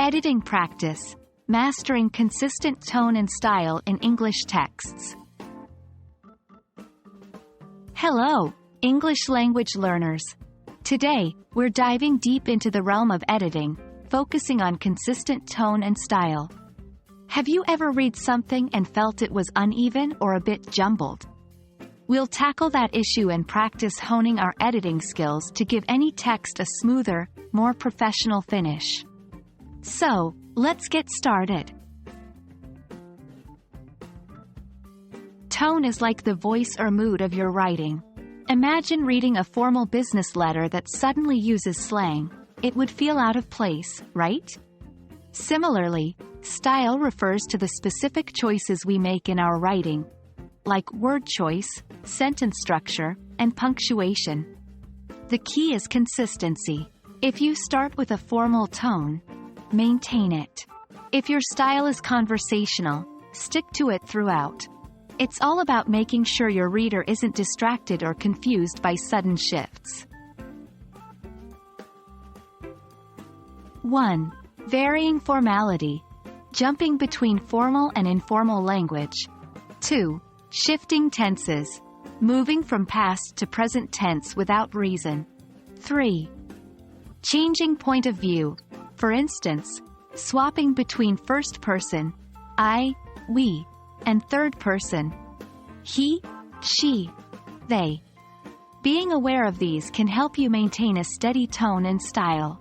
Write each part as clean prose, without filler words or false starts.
Editing practice. Mastering consistent tone and style in English texts. Hello, English language learners. Today, we're diving deep into the realm of editing, focusing on consistent tone and style. Have you ever read something and felt it was uneven or a bit jumbled? We'll tackle that issue and practice honing our editing skills to give any text a smoother, more professional finish. So, let's get started. Tone is like the voice or mood of your writing. Imagine reading a formal business letter that suddenly uses slang. It would feel out of place, right? Similarly, style refers to the specific choices we make in our writing, like word choice, sentence structure, and punctuation. The key is consistency. If you start with a formal tone, maintain it. If your style is conversational, stick to it throughout. It's all about making sure your reader isn't distracted or confused by sudden shifts. 1. Varying formality. Jumping between formal and informal language. 2. Shifting tenses. Moving from past to present tense without reason. 3. Changing point of view. For instance, swapping between first person, I, we, and third person, he, she, they. Being aware of these can help you maintain a steady tone and style.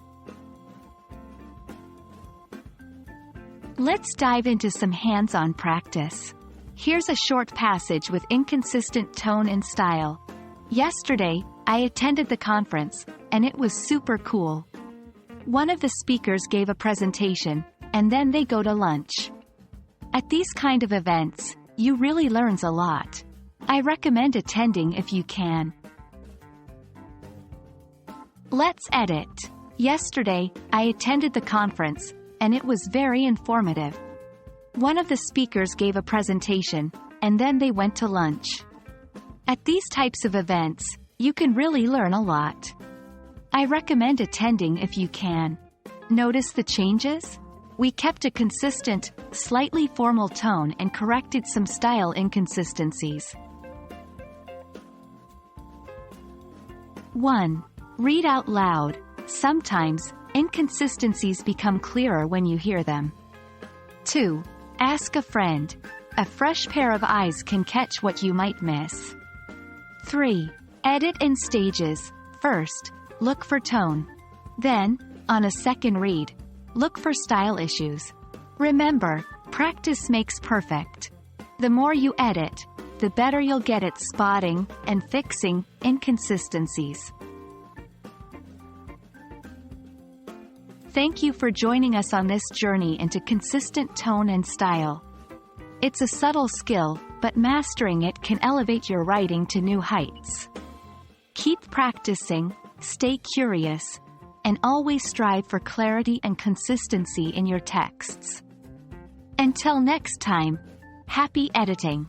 Let's dive into some hands-on practice. Here's a short passage with inconsistent tone and style. Yesterday, I attended the conference, and it was super cool. One of the speakers gave a presentation, and then they go to lunch. At these kind of events, you really learns a lot. I recommend attending if you can. Let's edit. Yesterday, I attended the conference, and it was very informative. One of the speakers gave a presentation, and then they went to lunch. At these types of events, you can really learn a lot. I recommend attending if you can. Notice the changes? We kept a consistent, slightly formal tone and corrected some style inconsistencies. 1. Read out loud. Sometimes, inconsistencies become clearer when you hear them. 2. Ask a friend. A fresh pair of eyes can catch what you might miss. 3. Edit in stages. First, look for tone. Then, on a second read, look for style issues. Remember, practice makes perfect. The more you edit, the better you'll get at spotting and fixing inconsistencies. Thank you for joining us on this journey into consistent tone and style. It's a subtle skill, but mastering it can elevate your writing to new heights. Keep practicing, stay curious, and always strive for clarity and consistency in your texts. Until next time, happy editing!